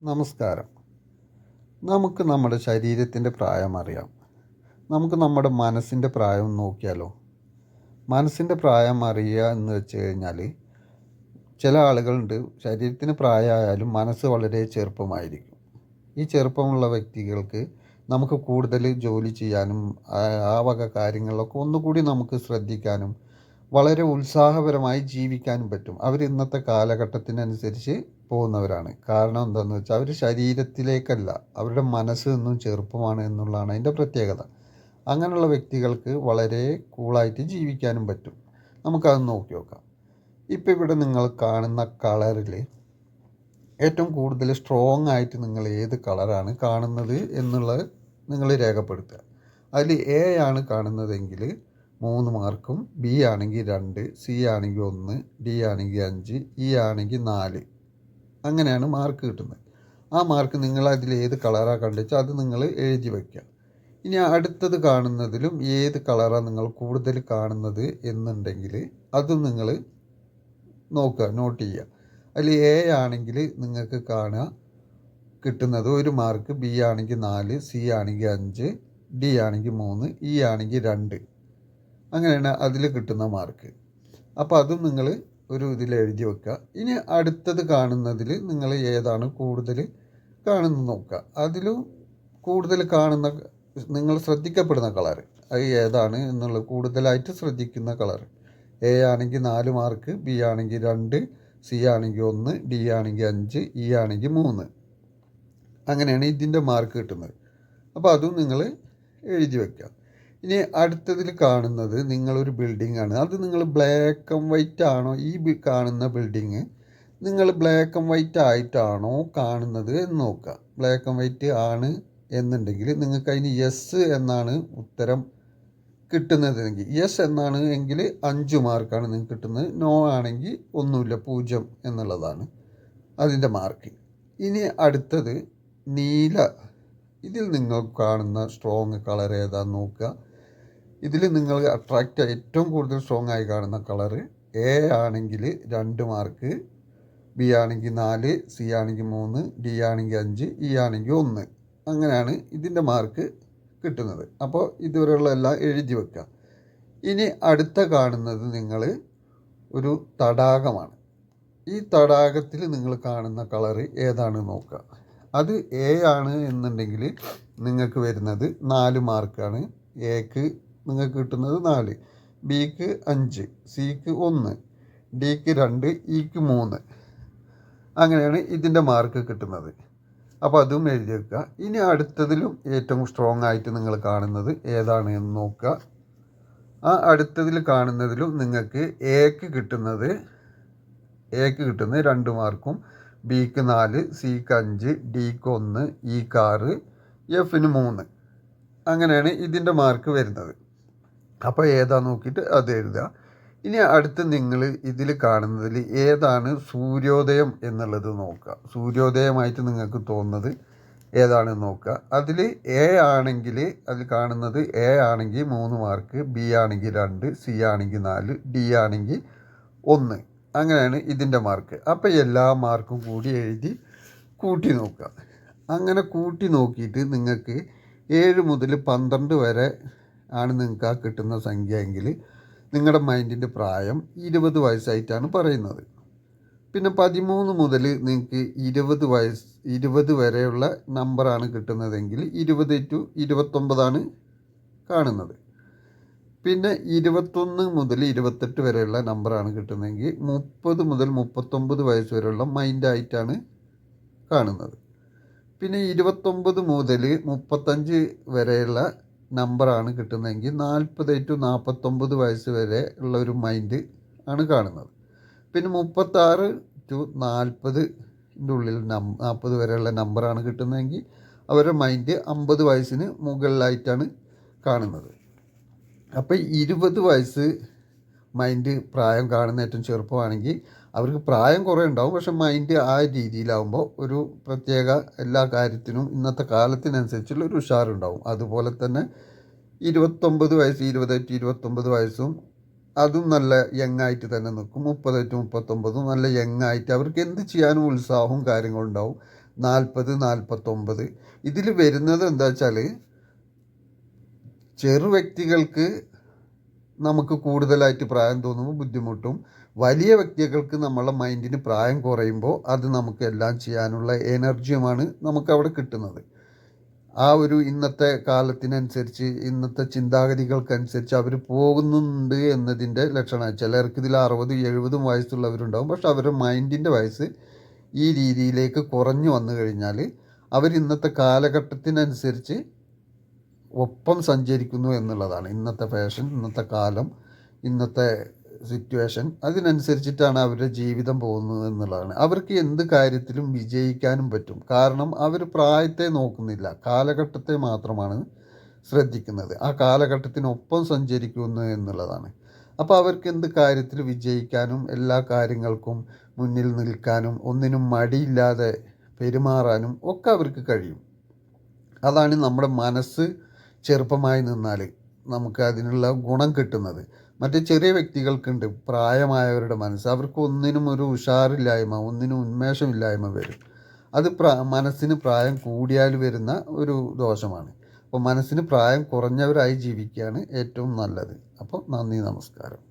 നമസ്കാരം. നമുക്ക് നമ്മുടെ ശരീരത്തിൻ്റെ പ്രായം അറിയാം. നമുക്ക് നമ്മുടെ മനസ്സിൻ്റെ പ്രായം നോക്കിയാലോ? മനസ്സിൻ്റെ പ്രായം അറിയുക എന്ന് വെച്ച് കഴിഞ്ഞാൽ, ചില ആളുകളുണ്ട് ശരീരത്തിന് പ്രായമായാലും മനസ്സ് വളരെ ചെറുപ്പമായിരിക്കും. ഈ ചെറുപ്പമുള്ള വ്യക്തികൾക്ക് നമുക്ക് കൂടുതൽ ജോലി ചെയ്യാനും ആ വക കാര്യങ്ങളിലൊക്കെ ഒന്നുകൂടി നമുക്ക് ശ്രദ്ധിക്കാനും വളരെ ഉത്സാഹപരമായി ജീവിക്കാനും പറ്റും. അവർ ഇന്നത്തെ കാലഘട്ടത്തിനനുസരിച്ച് പോകുന്നവരാണ്. കാരണം എന്താണെന്ന് വെച്ചാൽ അവർ ശരീരത്തിലേക്കല്ല, അവരുടെ മനസ്സ് എന്നും ചെറുപ്പമാണ് എന്നുള്ളതാണ് അതിൻ്റെ പ്രത്യേകത. അങ്ങനെയുള്ള വ്യക്തികൾക്ക് വളരെ കൂളായിട്ട് ജീവിക്കാനും പറ്റും. നമുക്കത് നോക്കി നോക്കാം. ഇപ്പോൾ ഇവിടെ നിങ്ങൾ കാണുന്ന കളറിൽ ഏറ്റവും കൂടുതൽ സ്ട്രോങ് ആയിട്ട് നിങ്ങൾ ഏത് കളറാണ് കാണുന്നത് എന്നുള്ളത് നിങ്ങൾ രേഖപ്പെടുത്തുക. അതിൽ എ ആണ് കാണുന്നതെങ്കിൽ 3 മാർക്കും, ബി ആണെങ്കിൽ 2, സി ആണെങ്കിൽ 1, ഡി ആണെങ്കിൽ 5, ഇ ആണെങ്കിൽ 4. അങ്ങനെയാണ് മാർക്ക് കിട്ടുന്നത്. ആ മാർക്ക് നിങ്ങൾ അതിൽ ഏത് കളറാണ് കണ്ടുവച്ചാൽ അത് നിങ്ങൾ എഴുതി വയ്ക്കുക. ഇനി അടുത്തത് കാണുന്നതിലും ഏത് കളറാണ് നിങ്ങൾ കൂടുതൽ കാണുന്നത് എന്നുണ്ടെങ്കിൽ അതും നിങ്ങൾ നോക്കുക, നോട്ട് ചെയ്യുക. അതിൽ എ ആണെങ്കിൽ നിങ്ങൾക്ക് കാണുക കിട്ടുന്നത് 1 മാർക്ക്, ബി ആണെങ്കിൽ 4, സി ആണെങ്കിൽ 5, ഡി ആണെങ്കിൽ 3, ഇ ആണെങ്കിൽ 2. അങ്ങനെയാണ് അതിൽ കിട്ടുന്ന മാർക്ക്. അപ്പോൾ അതും നിങ്ങൾ ഒരു ഇതിൽ എഴുതി വെക്കുക. ഇനി അടുത്തത് കാണുന്നതിൽ നിങ്ങൾ ഏതാണ് കൂടുതൽ കാണുന്നത് നോക്കുക. അതിലും കൂടുതൽ കാണുന്ന നിങ്ങൾ ശ്രദ്ധിക്കപ്പെടുന്ന കളർ അത് ഏതാണ് എന്നുള്ളത് കൂടുതലായിട്ട് ശ്രദ്ധിക്കുന്ന കളർ. എ ആണെങ്കിൽ 4 മാർക്ക്, ബി ആണെങ്കിൽ 2, സി ആണെങ്കിൽ 1, ഡി ആണെങ്കിൽ 5, ഇ ആണെങ്കിൽ 3. അങ്ങനെയാണ് ഇതിൻ്റെ മാർക്ക് കിട്ടുന്നത്. അപ്പോൾ അതും നിങ്ങൾ എഴുതി വയ്ക്കുക. ഇനി അടുത്തതിൽ കാണുന്നത് നിങ്ങളൊരു ബിൽഡിംഗ് ആണ്. അത് നിങ്ങൾ ബ്ലാക്ക് ആൻഡ് വൈറ്റ് ആണോ ഈ കാണുന്ന ബിൽഡിങ് നിങ്ങൾ ബ്ലാക്ക് ആൻഡ് വൈറ്റ് ആയിട്ടാണോ കാണുന്നത് എന്ന് നോക്കുക. ബ്ലാക്ക് ആൻഡ് വൈറ്റ് ആണ് എന്നുണ്ടെങ്കിൽ നിങ്ങൾക്ക് അതിന് യെസ് എന്നാണ് ഉത്തരം കിട്ടുന്നതെങ്കിൽ, യെസ് എന്നാണ് എങ്കിൽ 5 മാർക്കാണ് നിങ്ങൾക്ക് കിട്ടുന്നത്. നോ ആണെങ്കിൽ ഒന്നുമില്ല, 0 എന്നുള്ളതാണ് അതിൻ്റെ മാർക്ക്. ഇനി അടുത്തത് നീല. ഇതിൽ നിങ്ങൾ കാണുന്ന സ്ട്രോങ് കളർ ഏതാണെന്ന് നോക്കുക. ഇതിൽ നിങ്ങൾ ഏറ്റവും കൂടുതൽ സ്ട്രോങ് ആയി കാണുന്ന കളറ് എ ആണെങ്കിൽ 2 മാർക്ക്, ബി ആണെങ്കിൽ 4, സി ആണെങ്കിൽ 3, ഡി ആണെങ്കിൽ 5, ഇ ആണെങ്കിൽ 1. അങ്ങനെയാണ് ഇതിൻ്റെ മാർക്ക് കിട്ടുന്നത്. അപ്പോൾ ഇതുവരെയുള്ള എല്ലാം എഴുതി വെക്കുക. ഇനി അടുത്ത കാണുന്നത് നിങ്ങൾ ഒരു തടാകമാണ്. ഈ തടാകത്തിൽ നിങ്ങൾ കാണുന്ന കളറ് ഏതാണ് നോക്കുക. അത് എ ആണ് എന്നുണ്ടെങ്കിൽ നിങ്ങൾക്ക് വരുന്നത് 4 മാർക്കാണ്. എക്ക് നിങ്ങൾക്ക് കിട്ടുന്നത് 4, ബിക്ക് 5, സിക്ക് 1, ഡിക്ക് 2, ഇക്ക് 3. അങ്ങനെയാണ് ഇതിൻ്റെ മാർക്ക് കിട്ടുന്നത്. അപ്പോൾ അതും എഴുതി വെക്കുക. ഇനി അടുത്തതിലും ഏറ്റവും സ്ട്രോങ് ആയിട്ട് നിങ്ങൾ കാണുന്നത് ഏതാണ് എന്ന് നോക്കുക. ആ അടുത്തതിൽ കാണുന്നതിലും നിങ്ങൾക്ക് എക്ക് കിട്ടുന്നത് 2 മാർക്കും, ബിക്ക് 4, സിക്ക് 5, ഡിക്ക് 1, ഇക്ക് 6, എഫിന് 3. അങ്ങനെയാണ് ഇതിൻ്റെ മാർക്ക് വരുന്നത്. അപ്പോൾ ഏതാ നോക്കിയിട്ട് അത് എഴുതുക. ഇനി അടുത്ത് നിങ്ങൾ ഇതിൽ കാണുന്നതിൽ ഏതാണ് സൂര്യോദയം എന്നുള്ളത് നോക്കുക. സൂര്യോദയമായിട്ട് നിങ്ങൾക്ക് തോന്നുന്നത് ഏതാണെന്ന് നോക്കുക. അതിൽ എ ആണെങ്കിൽ അതിൽ കാണുന്നത് എ ആണെങ്കിൽ 3 മാർക്ക്, ബി ആണെങ്കിൽ 2, സി ആണെങ്കിൽ 4, ഡി ആണെങ്കിൽ 1. അങ്ങനെയാണ് ഇതിൻ്റെ മാർക്ക്. അപ്പോൾ എല്ലാ മാർക്കും കൂടി എഴുതി കൂട്ടി നോക്കുക. അങ്ങനെ കൂട്ടി നോക്കിയിട്ട് നിങ്ങൾക്ക് 7 മുതൽ 12 വരെ ആണ് നിങ്ങൾക്ക് ആ കിട്ടുന്ന സംഖ്യ എങ്കിൽ നിങ്ങളുടെ മൈൻഡിൻ്റെ പ്രായം 20 വയസ്സായിട്ടാണ് പറയുന്നത്. പിന്നെ 13 മുതൽ നിങ്ങൾക്ക് 20 വരെയുള്ള നമ്പറാണ് കിട്ടുന്നതെങ്കിൽ 20 to 29 കാണുന്നത്. പിന്നെ 21 മുതൽ 28 വരെയുള്ള നമ്പറാണ് കിട്ടുന്നതെങ്കിൽ 30 മുതൽ 39 വയസ്സ് വരെയുള്ള മൈൻഡായിട്ടാണ് കാണുന്നത്. പിന്നെ 29 മുതൽ 35 വരെയുള്ള നമ്പറാണ് കിട്ടുന്നതെങ്കിൽ 40 to 49 വയസ്സ് വരെ ഉള്ള ഒരു മൈൻഡ് ആണ് കാണുന്നത്. പിന്നെ 36 to 40 ഉള്ളിൽ 40 വരെയുള്ള നമ്പറാണ് കിട്ടുന്നതെങ്കിൽ അവരുടെ മൈൻഡ് 50 വയസ്സിന് മുകളിലായിട്ടാണ് കാണുന്നത്. അപ്പോൾ 20 വയസ്സ് മൈൻഡ് പ്രായം കാണുന്ന ഏറ്റവും ചെറുപ്പമാണെങ്കിൽ അവർക്ക് പ്രായം കുറേ ഉണ്ടാവും, പക്ഷെ മൈൻഡ് ആ രീതിയിലാവുമ്പോൾ ഒരു പ്രത്യേക എല്ലാ കാര്യത്തിനും ഇന്നത്തെ കാലത്തിനനുസരിച്ചുള്ള ഒരു ഉഷാറുണ്ടാവും. അതുപോലെ തന്നെ 29 വയസ്സ് 20 to 29 വയസ്സും അതും നല്ല യങ്ങായിട്ട് തന്നെ നിൽക്കും. 30 to 39 നല്ല യങ്ങായിട്ട് അവർക്ക് എന്ത് ചെയ്യാനും ഉത്സാഹവും കാര്യങ്ങളും ഉണ്ടാവും. 40, 49. ഇതിൽ വരുന്നത് എന്താ വെച്ചാൽ ചെറു വ്യക്തികൾക്ക് നമുക്ക് കൂടുതലായിട്ട് പ്രായം തോന്നുമ്പോൾ ബുദ്ധിമുട്ടും, വലിയ വ്യക്തികൾക്ക് നമ്മളെ മൈൻഡിന് പ്രായം കുറയുമ്പോൾ അത് നമുക്ക് എല്ലാം ചെയ്യാനുള്ള എനർജിയുമാണ് നമുക്കവിടെ കിട്ടുന്നത്. ആ ഒരു ഇന്നത്തെ കാലത്തിനനുസരിച്ച് ഇന്നത്തെ ചിന്താഗതികൾക്കനുസരിച്ച് അവർ പോകുന്നുണ്ട് എന്നതിൻ്റെ ലക്ഷണമാണ്. ചിലർക്ക് ഇതിൽ 60, 70 വയസ്സുള്ളവരുണ്ടാകും. പക്ഷെ അവരുടെ മൈൻഡിൻ്റെ വയസ്സ് ഈ രീതിയിലേക്ക് കുറഞ്ഞു വന്നു കഴിഞ്ഞാൽ അവർ ഇന്നത്തെ കാലഘട്ടത്തിനനുസരിച്ച് ഒപ്പം സഞ്ചരിക്കുന്നു എന്നുള്ളതാണ്. ഇന്നത്തെ ഫാഷൻ, ഇന്നത്തെ കാലം, ഇന്നത്തെ സിറ്റുവേഷൻ, അതിനനുസരിച്ചിട്ടാണ് അവരുടെ ജീവിതം പോകുന്നത് എന്നുള്ളതാണ്. അവർക്ക് എന്ത് കാര്യത്തിലും വിജയിക്കാനും പറ്റും. കാരണം അവർ പ്രായത്തെ നോക്കുന്നില്ല, കാലഘട്ടത്തെ മാത്രമാണ് ശ്രദ്ധിക്കുന്നത്. ആ കാലഘട്ടത്തിനൊപ്പം സഞ്ചരിക്കുന്നു എന്നുള്ളതാണ്. അപ്പോൾ അവർക്ക് എന്ത് കാര്യത്തിൽ വിജയിക്കാനും എല്ലാ കാര്യങ്ങൾക്കും മുന്നിൽ നിൽക്കാനും ഒന്നിനും മടിയില്ലാതെ പെരുമാറാനും ഒക്കെ അവർക്ക് കഴിയും. അതാണ് നമ്മുടെ മനസ്സ് ചെറുപ്പമായി നിന്നാൽ നമുക്ക് അതിനുള്ള ഗുണം കിട്ടുന്നത്. മറ്റേ ചെറിയ വ്യക്തികൾക്കുണ്ട്, പ്രായമായവരുടെ മനസ്സ്, അവർക്ക് ഒന്നിനും ഒരു ഉഷാറില്ലായ്മ, ഒന്നിനും ഉന്മേഷമില്ലായ്മ വരും. അത് മനസ്സിന് പ്രായം കൂടിയാൽ വരുന്ന ഒരു ദോഷമാണ്. അപ്പോൾ മനസ്സിന് പ്രായം കുറഞ്ഞവരായി ജീവിക്കുകയാണ് ഏറ്റവും നല്ലത്. അപ്പോൾ നന്ദി, നമസ്കാരം.